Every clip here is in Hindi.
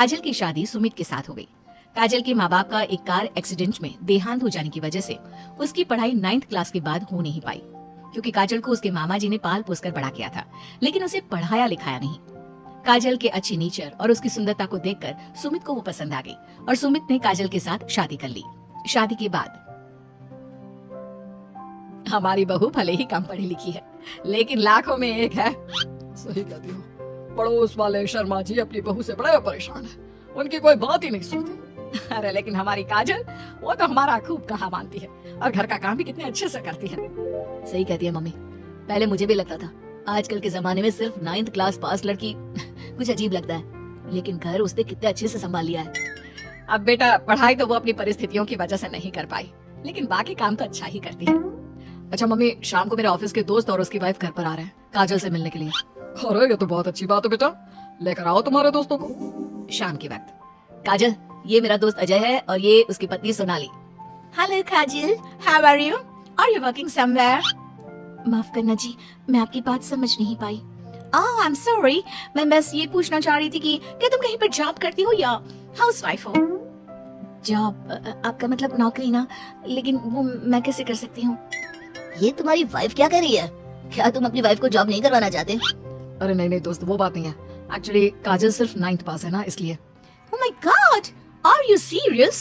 काजल की शादी सुमित के साथ हो गई। काजल के माँ बाप का एक कार एक्सीडेंट में देहांत हो जाने की वजह से उसकी पढ़ाई 9th क्लास के बाद हो नहीं पाई, क्योंकि काजल को उसके मामा जी ने पाल पोस कर बड़ा किया था, लेकिन उसे पढ़ाया लिखाया नहीं। काजल के अच्छे नेचर और उसकी सुंदरता को देखकर सुमित को वो पसंद आ गई और सुमित ने काजल के साथ शादी कर ली। शादी के बाद हमारी बहू भले ही कम पढ़ी लिखी है, लेकिन लाखों में एक है। सही कहती हो। पड़ोस वाले शर्मा जी अपनी बहू से बड़े परेशान है, उनकी कोई बात ही नहीं सुनती। अरे लेकिन हमारी काजल, वो तो हमारा खूब कहा मानती है और घर का काम भी कितने अच्छे से करती है। सही कहती है मम्मी, पहले मुझे भी लगता था आजकल के जमाने में सिर्फ 9th क्लास पास लड़की कुछ अजीब लगता है, लेकिन घर उसने कितने अच्छे से संभाल लिया है। अब बेटा, पढ़ाई तो वो अपनी परिस्थितियों की वजह से नहीं कर पाई, लेकिन बाकी काम तो अच्छा ही करती है। अच्छा मम्मी, शाम को मेरे ऑफिस के दोस्त और उसकी वाइफ घर पर आ रहे हैं काजल से मिलने के लिए। अरे ये तो बहुत अच्छी बात है बेटा, लेकर आओ तुम्हारे दोस्तों को। शाम के वक्त, काजल, ये मेरा दोस्त अजय है और ये उसकी पत्नी Sonali. Hello Kajal, how are you? Are you working somewhere? माफ करना जी, मैं आपकी बात समझ नहीं पाई। ओह आई एम सॉरी, मैं बस ये पूछना चाह रही थी कि क्या तुम कहीं पर जॉब करती हो या हाउसवाइफ हो? जॉब? आपका मतलब नौकरी ना, लेकिन वो मैं कैसे कर सकती हूँ? ये तुम्हारी वाइफ क्या कर रही है? क्या तुम अपनी वाइफ को जॉब नहीं करवाना चाहते? अरे नहीं नहीं दोस्त, वो बात नहीं है। एक्चुअली काजल सिर्फ 9th पास है ना, इसलिए। Oh my God, are you serious?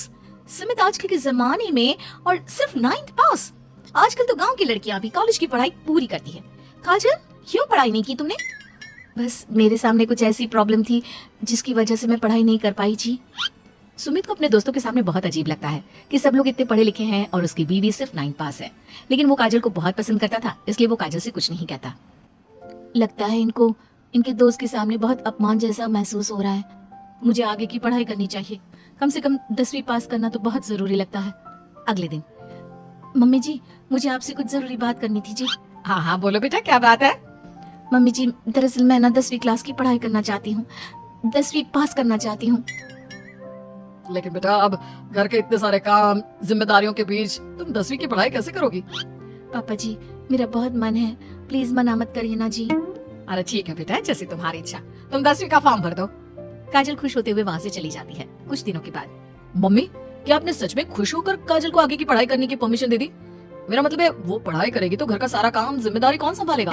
Sumit आजकल के जमाने में और सिर्फ 9th पास? आजकल तो गांव की लड़कियां भी कॉलेज की पढ़ाई पूरी करती है। काजल, क्यों पढ़ाई नहीं की तुमने? बस मेरे सामने कुछ ऐसी प्रॉब्लम थी जिसकी वजह से मैं पढ़ाई नहीं कर पाई जी। सुमित को अपने दोस्तों के सामने बहुत अजीब लगता है कि सब लोग इतने पढ़े लिखे हैं और उसकी बीवी सिर्फ 9th पास है, लेकिन वो काजल को बहुत पसंद करता था, इसलिए वो काजल से कुछ नहीं कहता। लगता है इनको इनके दोस्त के सामने बहुत अपमान जैसा महसूस हो रहा है। मुझे आगे की पढ़ाई करनी चाहिए, कम से कम 10वीं पास करना तो बहुत जरूरी लगता है। अगले दिन, मम्मी जी, मुझे आपसे कुछ जरूरी बात करनी थी जी। हाँ हाँ बोलो बेटा, क्या बात है? मम्मी जी, दरअसल मैं ना 10वीं क्लास की पढ़ाई करना चाहती हूँ, 10वीं पास करना चाहती हूँ। लेकिन बेटा, अब घर के इतने सारे काम, जिम्मेदारियों के बीच तुम 10वीं की पढ़ाई कैसे करोगी? पापा जी, मेरा बहुत मन है, प्लीज मना मत करिए ना जी। अरे ठीक है बेटा, जैसी तुम्हारी इच्छा, तुम 10वीं का फॉर्म भर दो। काजल खुश होते हुए वहाँ से चली जाती है। कुछ दिनों के बाद, मम्मी, क्या आपने सच में खुश होकर काजल को आगे की पढ़ाई करने की परमिशन दे दी? मेरा मतलब है, वो पढ़ाई करेगी तो घर का सारा काम, जिम्मेदारी कौन संभालेगा?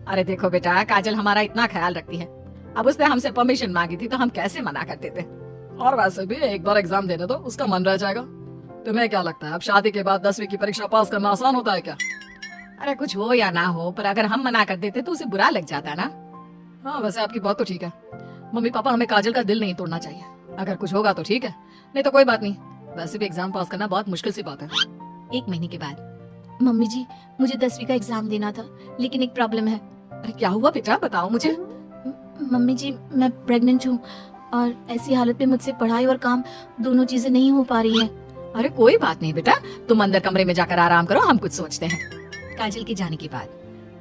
अरे देखो बेटा, काजल हमारा इतना ख्याल रखती है, अब उसने हमसे परमिशन मांगी थी तो हम कैसे मना कर देते। और वैसे भी एक बार एग्जाम देने दो, उसका मन रह जाएगा। तुम्हें क्या लगता है, अब शादी के बाद 10वीं की परीक्षा पास करना आसान होता है क्या? अरे कुछ हो या ना हो, पर अगर हम मना कर देते तो उसे बुरा लग जाता ना। हाँ वैसे आपकी बात तो ठीक है। मम्मी पापा, हमें काजल का दिल नहीं तोड़ना चाहिए। अगर कुछ होगा तो ठीक है, नहीं तो कोई बात नहीं। वैसे भी एग्जाम पास करना बहुत मुश्किल सी बात है। 1 महीने के बाद, मम्मी जी, मुझे 10वीं का एग्जाम देना था, लेकिन एक प्रॉब्लम है। अरे क्या हुआ बेटा, बताओ मुझे। मम्मी जी, मैं प्रेग्नेंट हूँ और ऐसी हालत में मुझसे पढ़ाई और काम दोनों चीजें नहीं हो पा रही है। अरे कोई बात नहीं बेटा, तुम अंदर कमरे में जाकर आराम करो, हम कुछ सोचते हैं। काजल के जाने के बाद,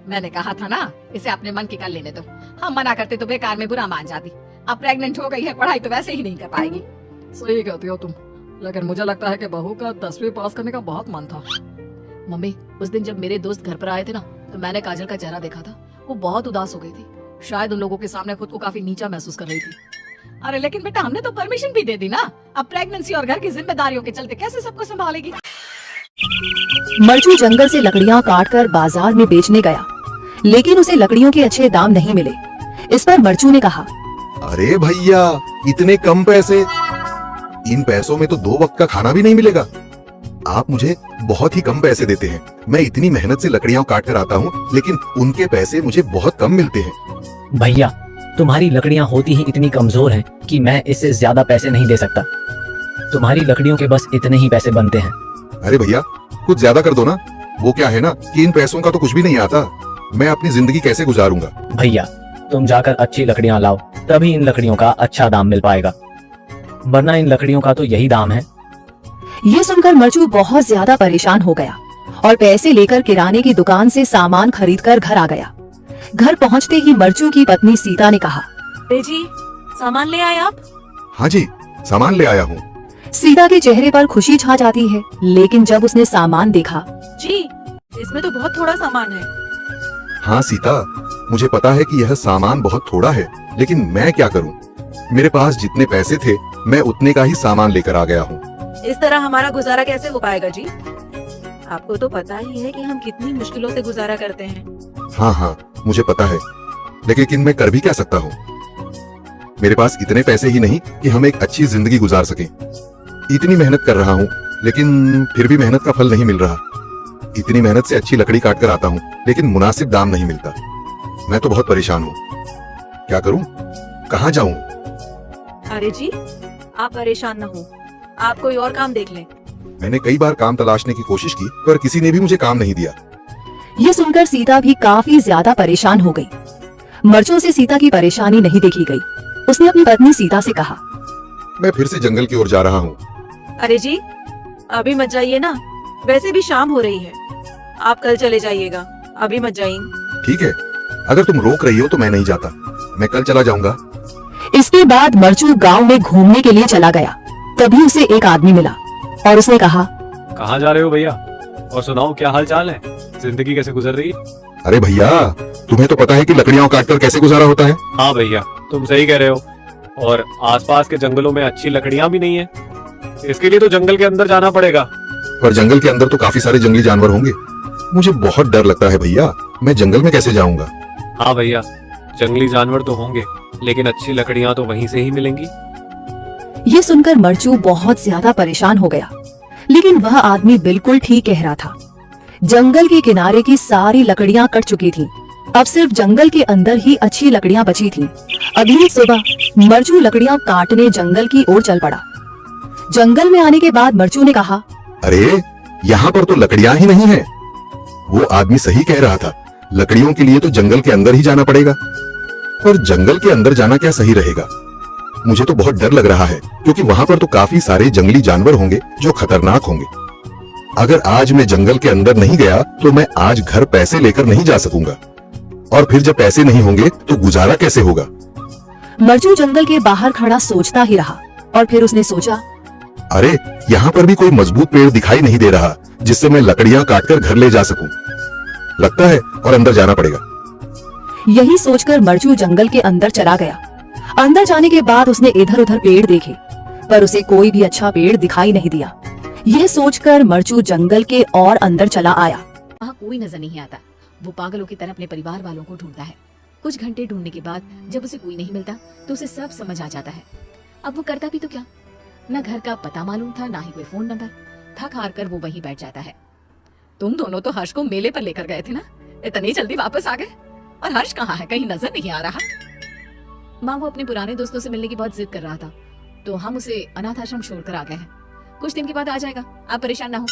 मैंने कहा था ना, इसे अपने मन की कर लेने दो। हम मना करते तो बेकार में बुरा मान जाती। अब प्रेग्नेंट हो गई है, पढ़ाई तो वैसे ही नहीं कर पाएगी। सही कहती हो तुम, लेकिन मुझे लगता है कि बहू का 10वीं पास करने का बहुत मन था। मम्मी, उस दिन जब मेरे दोस्त घर पर आए थे ना, तो मैंने काजल का चेहरा देखा था, वो बहुत उदास हो गई थी। शायद उन लोगों के सामने खुद को काफी नीचा महसूस कर रही थी। अरे लेकिन बेटा, हमने तो परमिशन भी दे दी ना, अब प्रेगनेंसी और घर की जिम्मेदारियों के चलते कैसे सबको संभालेगी? मरचू जंगल से लकड़ियां काटकर बाजार में बेचने गया, लेकिन उसे लकड़ियों के अच्छे दाम नहीं मिले। इस पर मरचू ने कहा, अरे भैया, इतने कम पैसे, इन पैसों में तो 2 वक्त का खाना भी नहीं मिलेगा। आप मुझे बहुत ही कम पैसे देते हैं। मैं इतनी मेहनत से लकड़ियां काट कर आता हूँ, लेकिन उनके पैसे मुझे बहुत कम मिलते हैं। भैया, तुम्हारी लकड़ियां होती ही इतनी कमजोर हैं कि मैं इससे ज्यादा पैसे नहीं दे सकता। तुम्हारी लकड़ियों के बस इतने ही पैसे बनते हैं। अरे भैया, कुछ ज्यादा कर दो ना। वो क्या है ना कि इन पैसों का तो कुछ भी नहीं आता। मैं अपनी जिंदगी कैसे गुजारूंगा? भैया, तुम जाकर अच्छी लकड़ियां लाओ, तभी इन लकड़ियों का अच्छा दाम मिल पाएगा, वरना इन लकड़ियों का तो यही दाम है। ये सुनकर मरचू बहुत ज्यादा परेशान हो गया और पैसे लेकर किराने की दुकान से सामान खरीदकर घर आ गया। घर पहुंचते ही मरचू की पत्नी सीता ने कहा, जी, सामान ले आए आप? हाँ जी, सामान ले आया हूँ। सीता के चेहरे पर खुशी छा जाती है, लेकिन जब उसने सामान देखा, जी, इसमें तो बहुत थोड़ा सामान है। हाँ सीता, मुझे पता है कि यह सामान बहुत थोड़ा है, लेकिन मैं क्या करूँ? मेरे पास जितने पैसे थे मैं उतने का ही सामान लेकर आ गया हूँ। इस तरह हमारा गुजारा कैसे हो पाएगा जी? आपको तो पता ही है कि हम कितनी मुश्किलों से गुजारा करते हैं। हाँ हाँ, मुझे पता है, लेकिन मैं कर भी क्या सकता हूँ। मेरे पास इतने पैसे ही नहीं कि हम एक अच्छी जिंदगी गुजार सकें। इतनी मेहनत कर रहा हूँ लेकिन फिर भी मेहनत का फल नहीं मिल रहा। इतनी मेहनत से अच्छी लकड़ी काट कर आता हूँ लेकिन मुनासिब दाम नहीं मिलता। मैं तो बहुत परेशान हूँ। क्या करूँ, कहाँ जाऊँ? अरे जी, आप परेशान न हो, आप कोई और काम देख लें। मैंने कई बार काम तलाशने की कोशिश की पर किसी ने भी मुझे काम नहीं दिया। ये सुनकर सीता भी काफी ज्यादा परेशान हो गई। मर्चों से सीता की परेशानी नहीं देखी गई। उसने अपनी पत्नी सीता से कहा, मैं फिर से जंगल की ओर जा रहा हूँ। अरे जी, अभी मत जाइए ना, वैसे भी शाम हो रही है। आप कल चले जाइएगा, अभी मत जाइए। ठीक है, अगर तुम रोक रही हो तो मैं नहीं जाता, मैं कल चला जाऊंगा। इसके बाद मर्चू गांव में घूमने के लिए चला गया। तभी उसे एक आदमी मिला और उसने कहा, कहाँ जा रहे हो भैया? और सुनाओ, क्या हाल चाल है? जिंदगी कैसे गुजर रही है? अरे भैया, तुम्हें तो पता है कि लकड़ियां काटकर कैसे गुजारा होता है। हाँ भैया, तुम सही कह रहे हो। और आसपास के जंगलों में अच्छी लकड़ियां भी नहीं है। इसके लिए तो जंगल के अंदर जाना पड़ेगा। पर जंगल के अंदर तो काफी सारे जंगली जानवर होंगे। मुझे बहुत डर लगता है भैया, मैं जंगल में कैसे जाऊंगा? हाँ भैया, जंगली जानवर तो होंगे लेकिन अच्छी लकड़ियां तो वहीं से ही मिलेंगी। ये सुनकर मर्चू बहुत ज्यादा परेशान हो गया। लेकिन वह आदमी बिल्कुल ठीक कह रहा था। जंगल के किनारे की सारी लकड़ियां कट चुकी थीं। अब सिर्फ जंगल के अंदर ही अच्छी लकड़ियां बची थीं। अगली सुबह मर्चू लकड़ियां काटने जंगल की ओर चल पड़ा। जंगल में आने के बाद मर्चू ने कहा, अरे यहाँ पर तो लकड़ियां ही नहीं है। वो आदमी सही कह रहा था, लकड़ियों के लिए तो जंगल के अंदर ही जाना पड़ेगा। और जंगल के अंदर जाना क्या सही रहेगा? मुझे तो बहुत डर लग रहा है क्योंकि वहां पर तो काफी सारे जंगली जानवर होंगे जो खतरनाक होंगे। अगर आज मैं जंगल के अंदर नहीं गया तो मैं आज घर पैसे लेकर नहीं जा सकूंगा, और फिर जब पैसे नहीं होंगे तो गुजारा कैसे होगा? मर्चू जंगल के बाहर खड़ा सोचता ही रहा और फिर उसने सोचा, अरे यहाँ पर भी कोई मजबूत पेड़ दिखाई नहीं दे रहा जिससे मैं लकड़ियां काटकर घर ले जा सकूं। लगता है और अंदर जाना पड़ेगा। यही सोचकर मर्चू जंगल के अंदर चला गया। अंदर जाने के बाद उसने इधर उधर पेड़ देखे पर उसे कोई भी अच्छा पेड़ दिखाई नहीं दिया। यह सोचकर मर्चू जंगल के और अंदर चला आया। वहाँ कोई नजर नहीं आता। वो पागलों की तरह अपने परिवार वालों को ढूंढता है। कुछ घंटे ढूंढने के बाद जब उसे कोई नहीं मिलता तो उसे सब समझ आ जाता है। अब वो करता भी तो क्या, न घर का पता मालूम था, ना ही कोई फोन नंबर। थक हार कर वो वहीं बैठ जाता है। तुम दोनों तो हर्ष को मेले पर लेकर गए थे ना, इतनी जल्दी वापस आ गए? और हर्ष कहाँ है? कहीं नजर नहीं आ रहा। माँ, वो अपने पुराने दोस्तों से मिलने की बहुत जिद कर रहा था तो हम उसे अनाथ आश्रम छोड़कर आ गए हैं। कुछ दिन के बाद आ जाएगा, आप परेशान ना हो।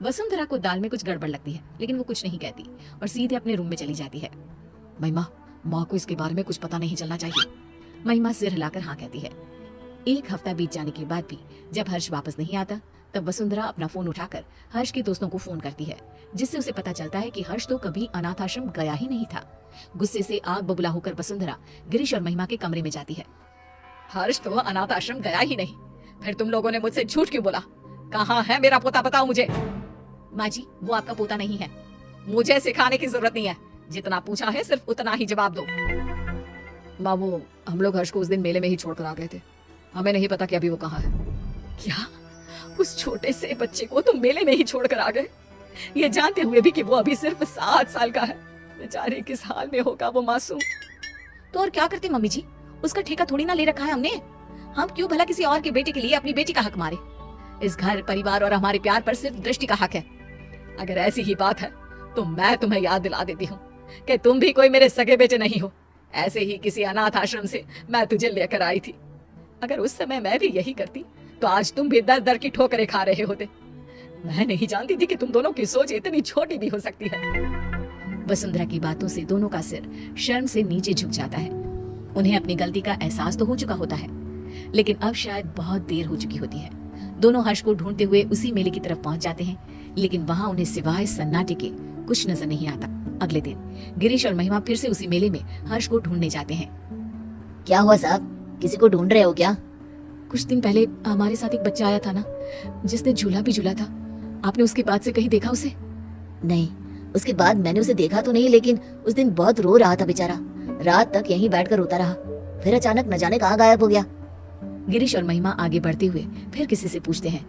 वसुंधरा को दाल में कुछ गड़बड़ लगती है लेकिन वो कुछ नहीं कहती और सीधे अपने रूम में चली जाती है। महिमा, माँ को इसके बारे में कुछ पता नहीं चलना चाहिए। महिमा सिर हिलाकर हाँ कहती है। एक हफ्ता बीत जाने के बाद भी जब हर्ष वापस नहीं आता तब वसुंधरा अपना फोन उठाकर हर्ष के दोस्तों को फोन करती है, जिससे उसे पता चलता है कि हर्ष तो कभी अनाथ आश्रम गया ही नहीं था। गुस्से से आग बबूला होकर वसुंधरा गिरीश और महिमा के कमरे में जाती है। हर्ष तो अनाथ आश्रम गया ही नहीं, फिर तुम लोगों ने मुझसे झूठ क्यों बोला? कहाँ है मेरा पोता, बताओ मुझे। माँ जी, वो आपका पोता नहीं है। मुझे सिखाने की जरूरत नहीं है, जितना पूछा है सिर्फ उतना ही जवाब दो। माँ, वो हम लोग हर्ष को उस दिन मेले में ही छोड़कर आ गए थे। हमें नहीं पता कि अभी वो कहाँ है। क्या? उस छोटे से बच्चे को तुम मेले में ही छोड़कर आ गए, ये जानते हुए भी कि वो अभी सिर्फ 7 साल का है? बेचारे किस हाल में होगा वो मासूम। तो और क्या करते मम्मी जी, उसका ठेका थोड़ी ना ले रखा है हमने। हम क्यों भला किसी और के बेटे के लिए अपनी बेटी का हक मारे? इस घर परिवार और हमारे प्यार पर सिर्फ दृष्टि का हक है। अगर ऐसी ही बात है तो मैं तुम्हें याद दिला देती हूँ कि तुम भी कोई मेरे सगे बेटे नहीं हो। ऐसे ही किसी अनाथ आश्रम से मैं तुझे लेकर आई थी। अगर उस समय मैं भी यही करती तो आज तुम भी दर दर की ठोकरें खा रहे होते। मैं नहीं जानती थी कि तुम दोनों की सोच इतनी छोटी भी हो सकती है। वसुंधरा की बातों से दोनों का सिर शर्म से नीचे झुक जाता है। उन्हें अपनी गलती का एहसास तो हो चुका होता है, लेकिन अब शायद बहुत देर हो चुकी होती है। दोनों हर्ष को ढूंढते हुए उसी मेले की तरफ पहुंच जाते हैं, लेकिन वहां उन्हें सिवाय सन्नाटे के कुछ नजर नहीं आता। अगले दिन गिरीश और महिमा फिर से उसी मेले में हर्ष को ढूंढने जाते हैं। क्या हुआ साहब, किसी को ढूंढ रहे हो क्या? कुछ दिन पहले हमारे साथ एक बच्चा आया था ना, जिसने झूला भी झूला था। आपने उसके बाद से कहीं देखा उसे? नहीं, उसके बाद मैंने उसे देखा तो नहीं, लेकिन उस दिन बहुत रो रहा था बेचारा। रात तक यहीं बैठकर रोता रहा। फिर अचानक न जाने कहाँ गायब हो गया। गिरीश और महिमा आगे बढ़ते हुए फिर किसी से पूछते हैं।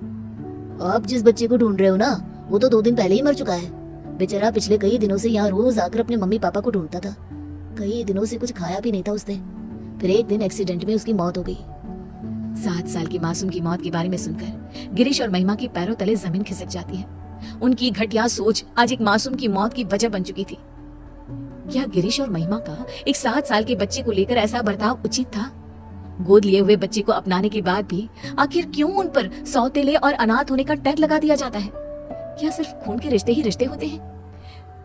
आप जिस बच्चे को ढूंढ रहे हो ना, वो तो 2 दिन पहले ही मर चुका है। बेचारा पिछले कई दिनों से यहाँ रोज आकर अपने मम्मी पापा को ढूंढता था। कई दिनों से कुछ खाया भी नहीं था उसने। फिर एक दिन एक्सीडेंट में उसकी मौत हो गई। 7 साल की मासूम की मौत के बारे में सुनकर गिरीश और महिमा के पैरों तले जमीन खिसक जाती है। उनकी घटिया सोच आज एक मासूम की मौत की वजह बन चुकी थी। क्या गिरीश और महिमा का एक 7 साल के बच्चे को लेकर ऐसा बर्ताव उचित था? गोद लिए हुए बच्चे को अपनाने के बाद भी आखिर क्यों उन पर सौतेले और अनाथ होने का टैग लगा दिया जाता है? क्या सिर्फ खून के रिश्ते ही रिश्ते होते हैं?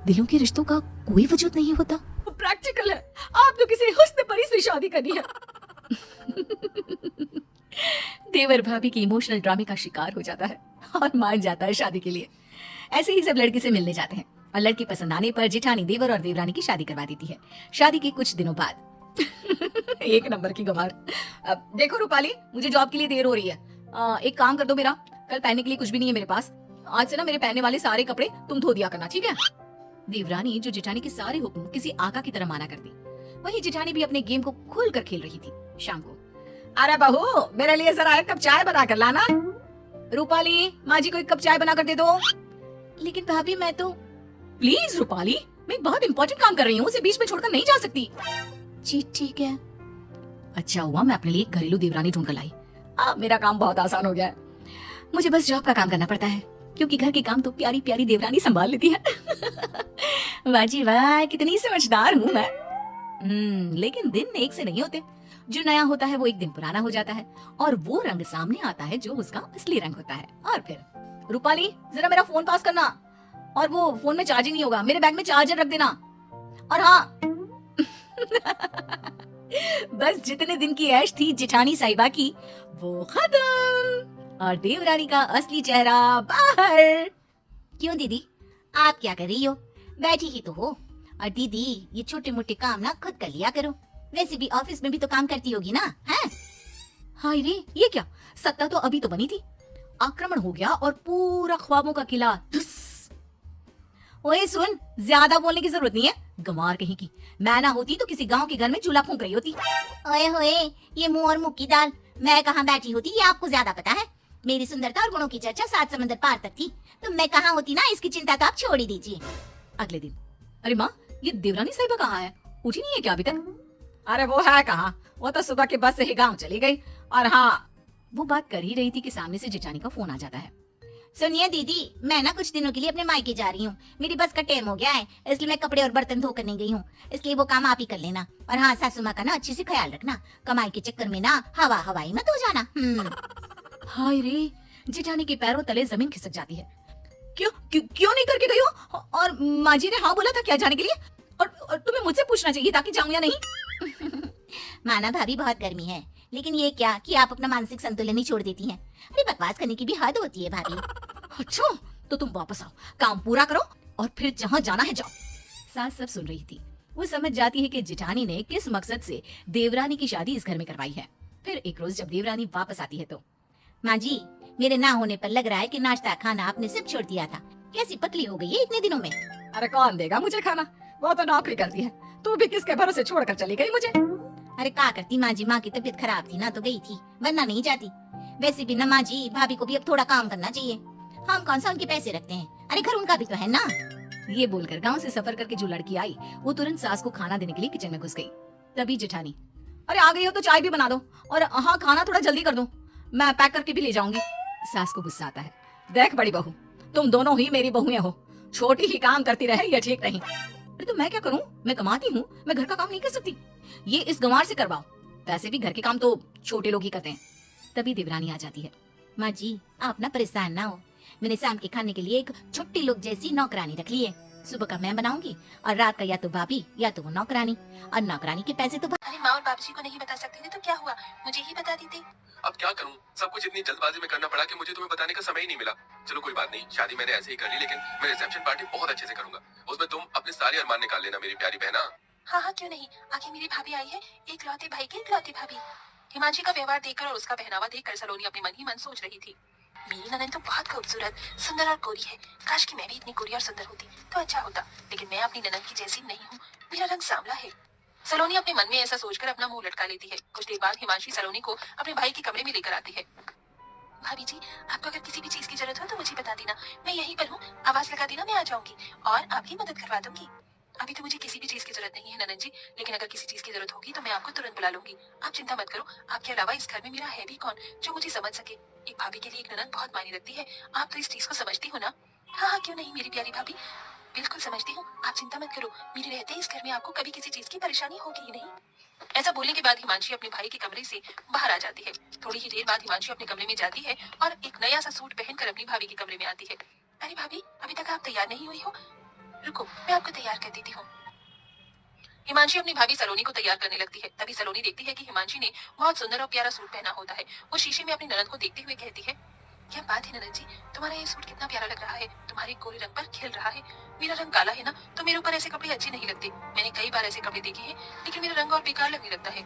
दिलों के रिश्तों का कोई वजूद नहीं होता? प्रैक्टिकल है, आपको किसी हुस्न परी से शादी करनी है। देवर भाभी की इमोशनल ड्रामे का शिकार हो जाता है और मान जाता है शादी के लिए। ऐसे ही सब लड़की से मिलने जाते हैं और लड़की पसंद आने पर जेठानी देवर और देवरानी की शादी करवा देती है। शादी के कुछ दिनों बाद एक नंबर की गंवार। अब देखो रूपाली, मुझे जॉब के लिए देर हो रही है। एक काम कर दो, मेरा कल पहनने के लिए कुछ भी नहीं है मेरे पास। आज से ना मेरे पहनने वाले सारे कपड़े तुम धो दिया करना, ठीक है? देवरानी जो जेठानी के सारे हुक्म किसी आका की तरह माना करती, वही जेठानी भी अपने गेम को खोल कर खेल रही थी। शाम को, अरे बहू, मेरे लिए जरा एक कप चाय बना कर लाना। रूपाली, माँ जी को एक कप चाय बना कर दे दो। लेकिन भाभी मैं तो। प्लीज रूपाली, मैं एक बहुत इंपॉर्टेंट काम कर रही हूँ, उसे बीच में छोड़कर नहीं जा सकती। जी ठीक है। अच्छा हुआ मैं अपने लिए एक घरेलू देवरानी ढूंढ कर लाई। अब मेरा काम बहुत आसान हो गया है। मुझे बस जॉब का काम करना पड़ता है, क्योंकि घर के काम तो प्यारी प्यारी देवरानी संभाल लेती है। वाह जी वाह, कितनी समझदार हूँ मैं। लेकिन दिन एक से नहीं होते। जो नया होता है वो एक दिन पुराना हो जाता है और वो रंग सामने आता है जो उसका असली रंग होता है। और फिर रूपाली, जरा मेरा फोन पास करना। और वो फोन में चार्जिंग नहीं होगा, मेरे बैग में चार्जर रख देना। और हाँ बस जितने दिन की ऐश थी जेठानी साहिबा की, वो खत्म और देवरानी का असली चेहरा बाहर। क्यों दीदी, आप क्या कर रही हो? बैठी ही तो हो। और दीदी, ये छोटे मोटे काम ना खुद कर लिया करो। वैसे भी ऑफिस में भी तो काम करती होगी ना, हैं? हाय रे, ये क्या? सत्ता तो अभी तो बनी थी, आक्रमण हो गया और पूरा ख्वाबों का किला धुस। ओए सुन, ज्यादा बोलने की जरूरत नहीं है, गंवार कहीं की। मैं ना होती तो किसी गांव के घर में चूल्हा फूंक रही होती। ओए होए, ये मुंह और मुंह की दाल। मैं कहाँ बैठी होती ये आपको ज्यादा पता है। मेरी सुंदरता और गुणों की चर्चा 7 समंदर पार तक थी, तो मैं कहाँ होती ना, इसकी चिंता तो आप छोड़ ही दीजिए। अगले दिन, अरे माँ, ये देवरानी साहिबा कहाँ है? उठी नहीं है क्या अभी तक? अरे वो है कहाँ, वो तो सुबह के बस से ही गाँव चली गई। और हाँ, वो बात कर ही रही थी कि सामने से जेठानी का फोन आ जाता है। सुनिए दीदी, मैं ना कुछ दिनों के लिए अपने मायके जा रही हूँ। मेरी बस का टाइम हो गया है, इसलिए मैं कपड़े और बर्तन धो करने गई हूँ। इसलिए वो काम आप ही कर लेना। और हाँ, सासू माँ का ना अच्छे से ख्याल रखना। कमाई के चक्कर में ना हवाई मत हो जाना। हाय रे, जेठानी के पैरों तले जमीन खिसक जाती है। क्यों नहीं करके गई हो? और माँ जी ने हाँ बोला था क्या जाने के लिए? और तुम्हें मुझसे पूछना चाहिए ताकि जाऊं या नहीं। माना भाभी, बहुत गर्मी है, लेकिन ये क्या कि आप अपना मानसिक संतुलन ही छोड़ देती हैं। अरे बकवास करने की भी हद होती है भाभी। अच्छा, तो तुम वापस आओ, काम पूरा करो और फिर जहाँ जाना है जाओ। सास सब सुन रही थी। वो समझ जाती है कि जेठानी ने किस मकसद से देवरानी की शादी इस घर में करवाई है। फिर एक रोज जब देवरानी वापस आती है तो, माँ जी, मेरे ना होने पर लग रहा है कि नाश्ता खाना आपने सिर्फ छोड़ दिया था। कैसी पतली हो गई है इतने दिनों में। अरे कौन देगा मुझे खाना, वो तो नौकरी करती है। तू भी किसके भरोसे छोड़कर चली गई मुझे? अरे क्या करती माँ जी, माँ की तबीयत खराब थी ना तो गई थी, वरना नहीं जाती। वैसे भी ना माँ जी, भाभी को भी अब थोड़ा काम करना चाहिए। हम कौन सा उनके पैसे रखते हैं, अरे घर उनका भी तो है ना। ये बोलकर गांव से सफर करके जो लड़की आई, वो तुरंत सास को खाना देने के लिए किचन में घुस गई। तभी जेठानी, अरे आ गई हो तो चाय भी बना दो, और हाँ खाना थोड़ा जल्दी कर दो, मैं पैक करके भी ले जाऊंगी। सास को गुस्सा आता है। देख बड़ी बहू, तुम दोनों ही मेरी बहुएं हो, छोटी ही काम करती रहे ये ठीक नहीं। अरे तो मैं क्या करूं? मैं कमाती हूँ, मैं घर का काम नहीं कर सकती। ये इस गंवार से करवाओ, वैसे भी घर के काम तो छोटे लोग ही करते हैं। तभी देवरानी आ जाती है। माँ जी, आप ना परेशान ना हो, मैंने शाम के खाने के लिए एक छोटी लोग जैसी नौकरानी रख ली है। सुबह का मैं बनाऊंगी और रात का या तो भाभी या तो वो नौकरानी। और नौकरानी के पैसे तो अरे माँ और बाबूजी को नहीं बता सकती थी तो क्या हुआ, मुझे ही बता देते। अब क्या करूं, सब कुछ इतनी जल्दबाजी में करना पड़ा कि मुझे तुम्हें बताने का समय ही नहीं मिला। चलो कोई बात नहीं, शादी मैंने ऐसे ही कर ली, लेकिन मैं रिसेप्शन पार्टी बहुत अच्छे से करूंगा। उसमें तुम अपने सारे अरमान निकाल लेना मेरी प्यारी बहना। हाँ हाँ क्यों नहीं, आगे मेरी भाभी आई है, एक लौते भाई की इकलौती भाभी। हिमांशी का व्यवहार देखकर और उसका पहनावा देखकर सलोनी अपने मन ही मन सोच रही थी, मेरी ननद तो बहुत खूबसूरत, सुंदर और गोरी है। काश कि मैं भी इतनी गोरी और सुंदर होती तो अच्छा होता, लेकिन मैं अपनी ननद की जैसी नहीं हूँ। मेरा रंग सांवला है, सलोनी अपने मन में ऐसा सोचकर अपना मुंह लटका लेती है। कुछ देर बाद हिमांशी सलोनी को अपने भाई के कमरे में लेकर आती है। भाभी जी, आपको अगर किसी भी चीज की जरूरत हो तो मुझे बता देना, मैं यहीं पर हूँ, आवाज लगा देना, मैं आ जाऊंगी और आपकी मदद करवा दूंगी। अभी तो मुझे किसी भी चीज की जरूरत नहीं है ननद जी, लेकिन अगर किसी चीज की जरूरत होगी तो मैं आपको तुरंत बुला लूंगी। आप चिंता मत करो, आपके अलावा इस घर में मेरा है भी कौन जो मुझे समझ सके। एक भाभी के लिए एक ननद बहुत मायने रखती है, आप तो इस चीज को समझती हो ना? हाँ हाँ, क्यों नहीं मेरी प्यारी भाभी, बिल्कुल समझती हूँ, आप चिंता मत करो, मेरे रहते इस घर में आपको कभी किसी चीज की परेशानी होगी ही नहीं। ऐसा बोलने के बाद हिमांशी अपने भाई के कमरे से बाहर आ जाती है। थोड़ी ही देर बाद हिमांशी अपने कमरे में जाती है और एक नया सा सूट पहनकर अपनी भाभी के कमरे में आती है। अरे भाभी, अभी तक आप तैयार नहीं हुई हो? रुको, मैं आपको तैयार कर देती हूँ। हिमांशी अपनी भाभी सलोनी को तैयार करने लगती है। तभी सलोनी देखती है कि हिमांशी ने बहुत सुंदर और प्यारा सूट पहना होता है। वो शीशे में अपनी ननद को देखते हुए कहती है, क्या बात है ननद जी, तुम्हारा ये सूट कितना प्यारा लग रहा है, तुम्हारे गोरे रंग पर खिल रहा है। मेरा रंग काला है ना, तो मेरे ऊपर ऐसे कपड़े अच्छे नहीं लगते। मैंने कई बार ऐसे कपड़े देखे हैं, लेकिन मेरा रंग और बेकार लगने लगता है।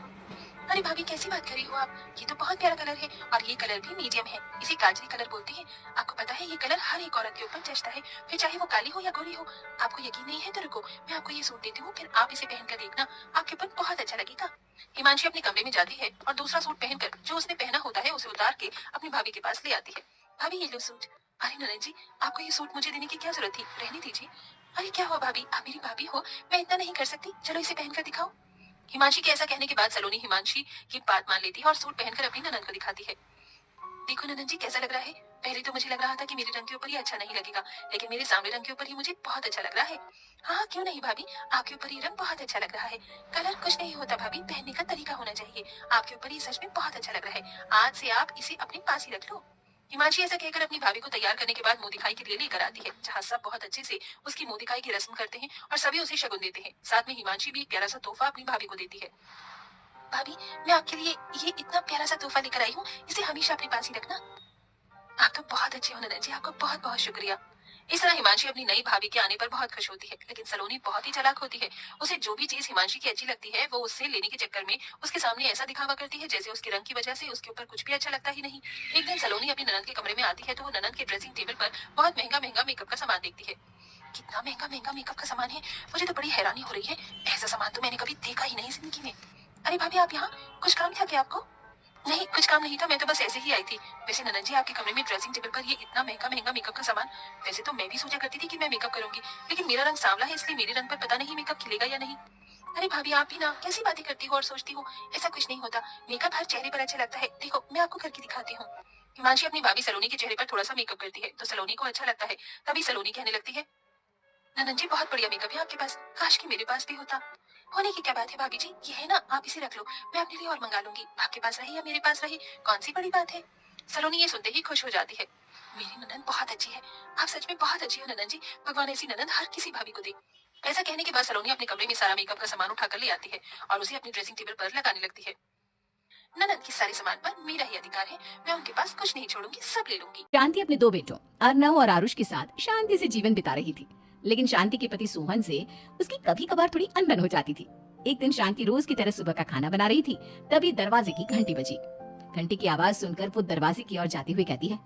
अरे भाभी, कैसी बात कर रही हो आप, ये तो बहुत प्यारा कलर है और ये कलर भी मीडियम है, इसे काजली कलर बोलते हैं। आपको पता है ये कलर हर एक औरत के ऊपर जचता है, फिर चाहे वो काली हो या गोरी हो। आपको यकीन नहीं है तो रुको, मैं आपको ये सूट देती हूँ, फिर आप इसे पहनकर देखना, आपके ऊपर बहुत अच्छा लगेगा। हिमांशी अपने कमरे में जाती है और दूसरा सूट पहनकर जो उसने पहना होता है उसे उतार के अपनी भाभी के पास ले आती है। भाभी, ये लो सूट। अरे ननद जी, आपको ये सूट मुझे देने की क्या जरूरत थी, रहने दीजिए। अरे क्या हुआ भाभी, आप मेरी भाभी हो, मैं इतना नहीं कर सकती, चलो इसे पहनकर दिखाओ। हिमांशी के ऐसा कहने के बाद सलोनी हिमांशी की बात मान लेती है और सूट पहनकर अपनी ननद को दिखाती है। देखो ननद जी, कैसा लग रहा है? पहले तो मुझे लग रहा था कि मेरे रंग के ऊपर ये अच्छा नहीं लगेगा, लेकिन मेरे सामने रंग के ऊपर ये मुझे बहुत अच्छा लग रहा है। हाँ, क्यों नहीं भाभी, आपके ऊपर ये रंग बहुत अच्छा लग रहा है। कलर कुछ नहीं होता भाभी, पहनने का तरीका होना चाहिए। आपके ऊपर ये सच में बहुत अच्छा लग रहा है, आज से आप इसे अपने पास ही रख लो। हिमांशी ऐसा कहकर अपनी भाभी को तैयार करने के बाद मुंह दिखाई के लिए लेकर आती है, जहाँ सब बहुत अच्छे से उसकी मुंह दिखाई की रस्म करते हैं और सभी उसे शगुन देते हैं। साथ में हिमांशी भी एक प्यारा सा तोहफा अपनी भाभी को देती है। भाभी, मैं आपके लिए ये इतना प्यारा सा तोहफा लेकर आई हूँ, इसे हमेशा अपने पास ही रखना। आप तो बहुत अच्छे हो ननद जी, आपको बहुत बहुत शुक्रिया। इस तरह हिमांशी अपनी नई भाभी के आने पर बहुत खुश होती है, लेकिन सलोनी बहुत ही चालाक होती है। उसे जो भी चीज हिमांशी की अच्छी लगती है वो उससे लेने के चक्कर में उसके सामने ऐसा दिखावा करती है जैसे उसके रंग की वजह से उसके ऊपर कुछ भी अच्छा लगता ही नहीं। एक दिन सलोनी अपनी ननद के कमरे में आती है तो वो ननद के ड्रेसिंग टेबल पर बहुत महंगा महंगा मेकअप का सामान देखती है। कितना महंगा महंगा मेकअप का सामान है, मुझे तो बड़ी हैरानी हो रही है, ऐसा सामान तो मैंने कभी देखा ही नहीं जिंदगी में। अरे भाभी, आप यहाँ कुछ काम था क्या आपको? नहीं, कुछ काम नहीं था, मैं तो बस ऐसे ही आई थी। वैसे ननद जी, आपके कमरे में ड्रेसिंग टेबल पर ये इतना महंगा महंगा मेकअप का सामान, वैसे तो मैं भी सोचा करती थी कि मैं मेकअप करूंगी, लेकिन मेरा रंग सांवला है इसलिए मेरे रंग पर पता नहीं मेकअप खिलेगा या नहीं। अरे भाभी, आप भी ना कैसी बातें करती हो और सोचती हो, ऐसा कुछ नहीं होता, मेकअप हर चेहरे पर अच्छा लगता है। देखो, मैं आपको करके दिखाती हूँ। हिमांशी अपनी भाभी सलोनी के चेहरे पर थोड़ा सा मेकअप करती है तो सलोनी को अच्छा लगता है। तभी सलोनी कहने लगती है, ननद जी, बहुत बढ़िया मेकअप है आपके पास, काश कि मेरे पास भी होता। होने की क्या बात है भाभी जी, ये है ना, आप इसे रख लो, मैं अपने लिए और मंगा लूंगी, आपके पास रहे या मेरे पास रहे, कौन सी बड़ी बात है। सलोनी ये सुनते ही खुश हो जाती है। मेरी ननद बहुत अच्छी है, आप सच में बहुत अच्छी हो ननद जी, भगवान ऐसी ननद हर किसी भाभी को दे। ऐसा कहने के बाद सलोनी अपने कमरे में सारा मेकअप का सामान उठाकर ले आती है और उसे अपनी ड्रेसिंग टेबल पर लगाने लगती है। ननद के सारे सामान पर मेरा ही अधिकार है, मैं उनके पास कुछ नहीं छोड़ूंगी, सब ले लूंगी। शांति अपने दो बेटों अर्नव और आरुष के साथ शांति से जीवन बिता रही थी, लेकिन शांति के पति सोहन से उसकी कभी कभार थोड़ी अनबन हो जाती थी। एक दिन शांति रोज की तरह सुबह का खाना बना रही थी, तभी दरवाजे की घंटी बजी। घंटी की आवाज सुनकर वो दरवाजे की ओर जाती हुई कहती है,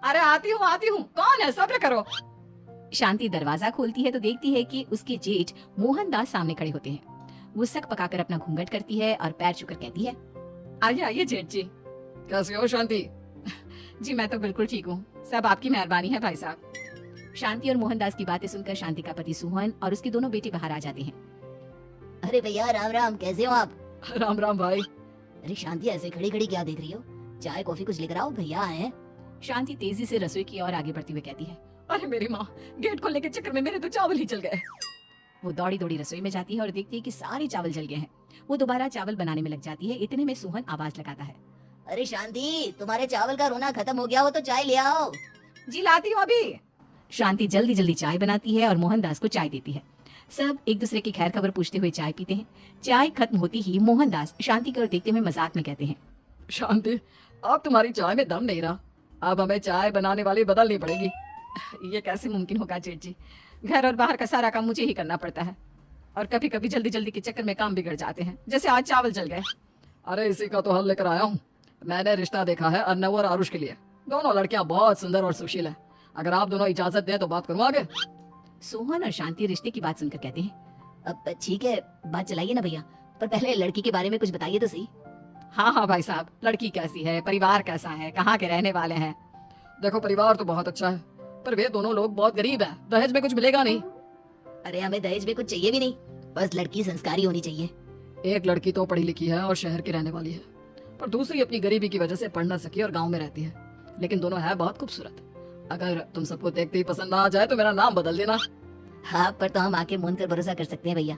अरे आती हूँ, कौन है, सब्र करो। शांति दरवाजा खोलती है तो देखती है कि उसके जेठ मोहनदास सामने खड़े होते हैं। वो सक पकाकर अपना घूंघट करती है और पैर छूकर कहती है, आइए आइए जेठ जी, कैसे हो शांति? जी मैं तो बिल्कुल ठीक हूँ, सब आपकी मेहरबानी है भाई साहब। शांति और मोहनदास की बातें सुनकर शांति का पति सोहन और उसके दोनों बेटे बाहर आ जाते हैं। अरे भैया, राम राम, कैसे हो आप? राम राम भाई। अरे शांति, ऐसे खड़ी खड़ी क्या देख रही हो? चाय कॉफी कुछ लेकर आओ, भैया आए हैं। शांति तेजी से रसोई की ओर आगे बढ़ती हुई कहती है, अरे मेरी माँ, गेट खोलने के चक्कर में मेरे तो चावल ही जल गए। वो दौड़ी दौड़ी रसोई में जाती है और देखती है कि सारे चावल जल गए हैं। वो दोबारा चावल बनाने में लग जाती है। इतने में सोहन आवाज लगाता है, अरे शांति, तुम्हारे चावल का रोना खत्म हो गया हो तो चाय ले आओ। जी लाती हूँ अभी। शांति जल्दी जल्दी चाय बनाती है और मोहनदास को चाय देती है। सब एक दूसरे की खैर खबर पूछते हुए चाय पीते हैं। चाय खत्म होती ही मोहनदास शांति की ओर देखते हुए मजाक में कहते हैं, शांति, अब तुम्हारी चाय में दम नहीं रहा, अब हमें चाय बनाने वाली बदलनी पड़ेगी। ये कैसे मुमकिन होगा जेठ जी, घर और बाहर का सारा काम मुझे ही करना पड़ता है और कभी कभी जल्दी जल्दी के चक्कर में काम बिगड़ जाते हैं, जैसे आज चावल जल गए। अरे इसी का तो हल लेकर आया हूँ। मैंने रिश्ता देखा है अर्नव और आरुष के लिए। दोनों लड़कियां बहुत सुंदर और सुशील है। अगर आप दोनों इजाजत दें तो बात करूँ आगे। सोहन और शांति रिश्ते की बात सुनकर कहते हैं, अब ठीक है, बात चलाइए ना भैया, पर पहले लड़की के बारे में कुछ बताइए तो सही। हाँ भाई साहब, लड़की कैसी है, परिवार कैसा है, कहाँ के रहने वाले हैं? देखो परिवार तो बहुत अच्छा है, पर वे दोनों लोग बहुत गरीब हैं, दहेज में कुछ मिलेगा नहीं। अरे हमें दहेज में कुछ चाहिए भी नहीं, बस लड़की संस्कारी होनी चाहिए। एक लड़की तो पढ़ी लिखी है और शहर की रहने वाली है, पर दूसरी अपनी गरीबी की वजह से पढ़ ना सकी और गांव में रहती है, लेकिन दोनों है बहुत खूबसूरत। अगर तुम सबको देखते ही पसंद ना आ जाए तो मेरा नाम बदल देना। हाँ, पर तो हम आके मूंद कर भरोसा कर सकते हैं भैया।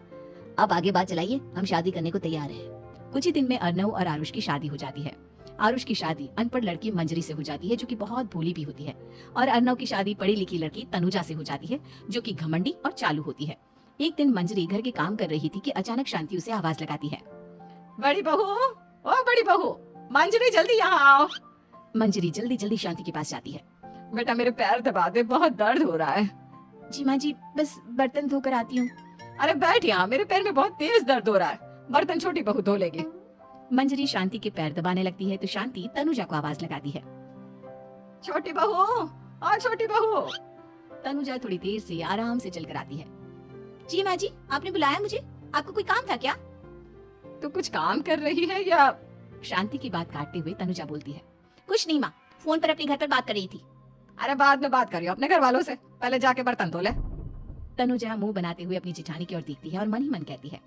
अब आगे बात चलाइए, हम शादी करने को तैयार हैं। कुछ ही दिन में अर्नव और आरुष की शादी हो जाती है। आरुष की शादी अनपढ़ लड़की मंजरी से हो जाती है, जो कि बहुत भोली भी होती है, और अर्नव की शादी पढ़ी लिखी लड़की तनुजा से हो जाती है, जो कि घमंडी और चालू होती है। एक दिन मंजरी घर के काम कर रही थी कि अचानक शांति उसे आवाज लगाती है। बड़ी बहू, ओ बड़ी बहू, मंजरी जल्दी यहाँ आओ। मंजरी जल्दी जल्दी शांति के पास जाती है। बेटा मेरे पैर दबा दे, बहुत दर्द हो रहा है। जी माँ जी, बस बर्तन धोकर आती हूँ। अरे बैठ यहाँ, मेरे पैर में बहुत तेज दर्द हो रहा है, बर्तन छोटी बहू धो लेगी। मंजरी शांति के पैर दबाने लगती है तो शांति तनुजा को आवाज लगाती है। छोटी बहू, आ छोटी बहू। तनुजा थोड़ी देर से आराम से चलकर आती है। जी माँ जी, आपने बुलाया मुझे? आपको कोई काम था क्या? तू कुछ काम कर रही है या? शांति की बात काटते हुए तनुजा बोलती है। कुछ नहीं माँ, फोन पर अपने घर पर बात कर रही थी। अरे बाद में बात करियो अपने घर वालों से, पहले जाके बर्तन धो ले। तनुजा मुंह बनाते हुए अपनी जेठानी की ओर देखती है और मन ही मन कहती है,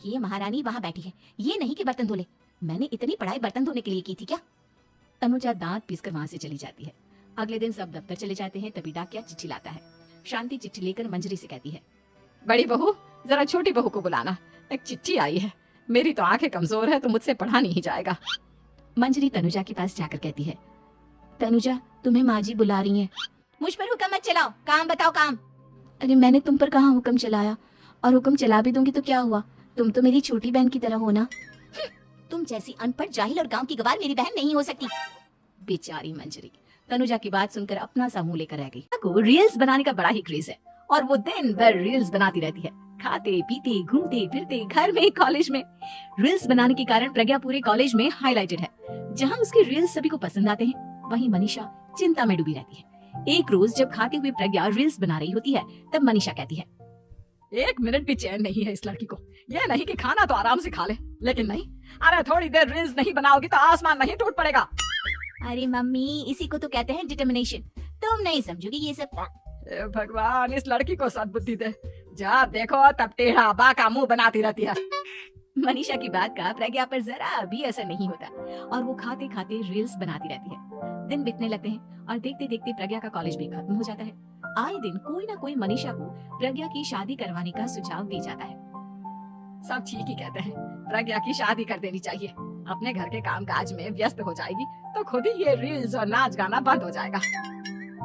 ये महारानी वहाँ बैठी है, ये नहीं कि बर्तन धो ले। मैंने इतनी पढ़ाई बर्तन धोने के लिए की थी क्या? तनुजा दांत पीसकर वहाँ से चली जाती है। अगले दिन सब दफ्तर चले जाते हैं, तभी डाकिया चिट्ठी लाता है। शांति चिट्ठी लेकर मंजरी से कहती है, बड़ी बहू जरा छोटी बहू को बुलाना, एक चिट्ठी आई है, मेरी तो आंखें कमजोर है तो मुझसे पढ़ा नहीं जाएगा। मंजरी तनुजा के पास जाकर कहती है, तनुजा तुम्हें माँ जी बुला रही हैं। मुझ पर हुक्म मत चलाओ, काम बताओ काम। अरे मैंने तुम पर कहाँ हुक्म चलाया, और हुक्म चला भी दूंगी तो क्या हुआ, तुम तो मेरी छोटी बहन की तरह हो ना। तुम जैसी अनपढ़ जाहिल और गांव की गवार मेरी बहन नहीं हो सकती। बेचारी मंजरी तनुजा की बात सुनकर अपना सा मुंह लेकर रह गई। को रील्स बनाने का बड़ा ही क्रेज है और वो दिन भर रील्स बनाती रहती है, खाते पीते घूमते फिरते घर में कॉलेज में। रील्स बनाने के कारण प्रज्ञा पूरे कॉलेज में हाईलाइटेड है। जहाँ उसके रील्स सभी को पसंद आते हैं, वहीं मनीषा चिंता में डूबी रहती है। एक रोज जब खाते हुए प्रज्ञा रील्स बना रही होती है, तब मनीषा कहती है, एक मिनट भी चैन नहीं है इस लड़की को। ये नहीं कि खाना तो आराम से खा ले, लेकिन नहीं, अरे थोड़ी देर रील्स नहीं बनाओगी तो आसमान नहीं टूट पड़ेगा। अरे मम्मी, इसी को तो कहते हैं डिटर्मिनेशन। तुम नहीं समझोगी ये सब। हे भगवान, इस लड़की को सद्बुद्धि दे। जा देखो तब टेढ़ा बाका मुंह बनाती रहती है। मनीषा की बात का प्रज्ञा पर जरा भी असर नहीं होता और वो खाते खाते रील्स बनाती रहती है। दिन बीतने लगते हैं और देखते देखते प्रज्ञा का कॉलेज भी खत्म हो जाता है। आए दिन कोई ना कोई मनीषा को प्रज्ञा की शादी करवाने का सुझाव दे जाता है। सब ठीक ही कहते हैं, प्रज्ञा की शादी कर देनी चाहिए। अपने घर के कामकाज में व्यस्त हो जाएगी तो खुद ही ये रील्स और नाच गाना बंद हो जाएगा।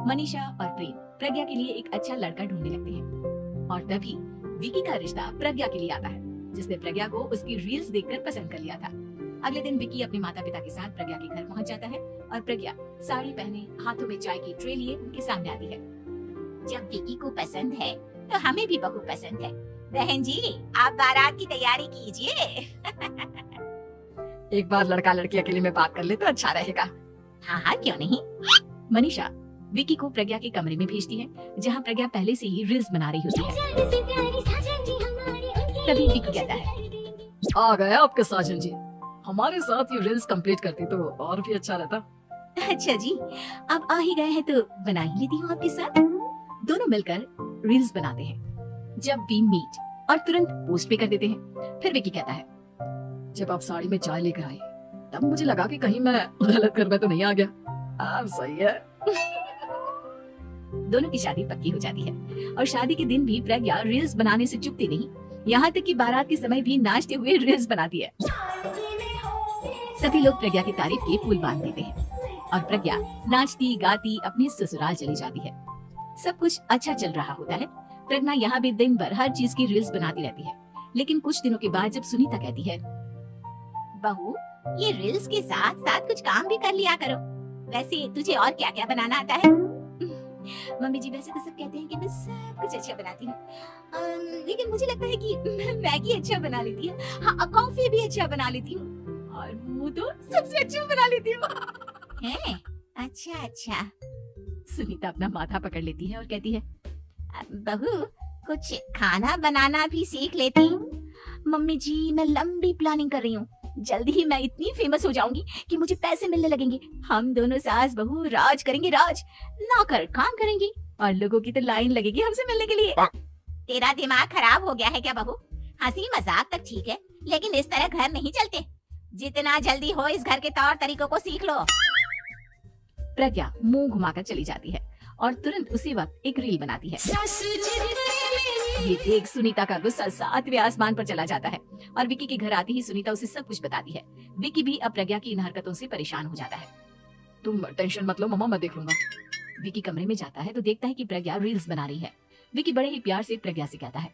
मनीषा और प्रेम प्रज्ञा के लिए एक अच्छा लड़का ढूंढने लगते हैं और तभी विकी का रिश्ता प्रज्ञा के लिए आता है, जिसने प्रज्ञा को उसकी रील्स देखकर पसंद कर लिया था। अगले दिन विकी अपने माता पिता के साथ प्रज्ञा के घर पहुंच जाता है और प्रज्ञा साड़ी पहने हाथों में चाय की ट्रे लिए उनके सामने आती है। जब विकी को पसंद है तो हमें भी बहू पसंद है। बहन जी, आप बारात की तैयारी कीजिए। एक बार लड़का लड़की अकेले में बात कर ले तो अच्छा रहेगा। हाँ हाँ, क्यों नहीं। मनीषा विकी को प्रज्ञा के कमरे में भेजती है, जहाँ प्रज्ञा पहले से ही रील्स बना रही होती है। तभी विकी कहता है, आ गए आपके साजन जी, हमारे साथ ये रील्स कंप्लीट करती तो और भी अच्छा रहता। अच्छा जी, अब आ ही गए हैं तो बना ही लेती हूँ आपके साथ। दोनों मिलकर रील्स बनाते हैं। जब वी मीट और तुरंत पोस्ट भी कर देते हैं। फिर विकी कहता है, जब आप साड़ी में चाय लेकर आई तब मुझे लगा कि कहीं मैं गलत घर में तो नहीं आ गया। आप सही है। दोनों की शादी पक्की हो जाती है और शादी के दिन भी प्रज्ञा रील्स बनाने से चुकती नहीं, यहाँ तक कि बारात के समय भी नाचते हुए रील्स बनाती है। सभी लोग प्रज्ञा की तारीफ के पुल बांध देते हैं और प्रज्ञा नाचती गाती अपने ससुराल चली जाती है। सब कुछ अच्छा चल रहा होता है। प्रज्ञा यहाँ भी दिन भर हर चीज की रील्स बनाती रहती है। लेकिन कुछ दिनों के बाद जब सुनीता कहती है, बहू, ये रील्स के साथ साथ कुछ काम भी कर लिया करो। वैसे तुझे और क्या क्या बनाना आता है? मम्मी जी, वैसे तो सब कहते हैं कि मैं सब कुछ अच्छा बनाती हूँ, लेकिन मुझे लगता है कि मैं मैगी अच्छा बना लेती हूँ, हाँ कॉफी भी अच्छा बना लेती हूँ और मुंह तो सबसे अच्छा बना लेती हूँ। हैं? अच्छा अच्छा। सुनीता अपना माथा पकड़ लेती है और कहती है, बहू, कुछ खाना बनाना भी सीख लेती हूँ। मम्मी जी मैं लंबी प्लानिंग कर रही हूँ। जल्दी ही मैं इतनी फेमस हो जाऊंगी कि मुझे पैसे मिलने लगेंगे। हम दोनों सास बहू राज करेंगे, राज नौकर काम करेंगी और लोगों की तो लाइन लगेगी हमसे मिलने के लिए। तेरा दिमाग खराब हो गया है क्या बहू? हंसी मजाक तक ठीक है, लेकिन इस तरह घर नहीं चलते। जितना जल्दी हो इस घर के तौर तरीकों को सीख लो। प्रज्ञा मुंह घुमाकर चली जाती है और तुरंत उसी वक्त एक रील बनाती है। ये देख सुनीता का गुस्सा 7वें आसमान पर चला जाता है और विकी के घर आती ही सुनीता उसे सब कुछ बताती है। विकी भी अब प्रज्ञा की इन हरकतों से परेशान हो जाता है। तुम टेंशन मत लो मम्मा, मैं देख लूंगा। विकी कमरे में जाता है तो देखता है कि प्रज्ञा रील्स बना रही है। विकी बड़े ही प्यार से प्रज्ञा से कहता है,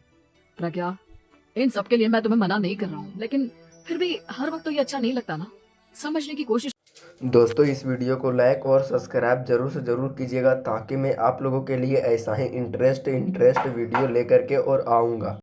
प्रज्ञा, इन सब के लिए मैं तुम्हें मना नहीं कर रहा हूँ, लेकिन फिर भी हर वक्त तो ये अच्छा नहीं लगता ना। समझने की कोशिश। दोस्तों इस वीडियो को लाइक और सब्सक्राइब जरूर से जरूर कीजिएगा, ताकि मैं आप लोगों के लिए ऐसा ही इंटरेस्ट वीडियो लेकर के और आऊँगा।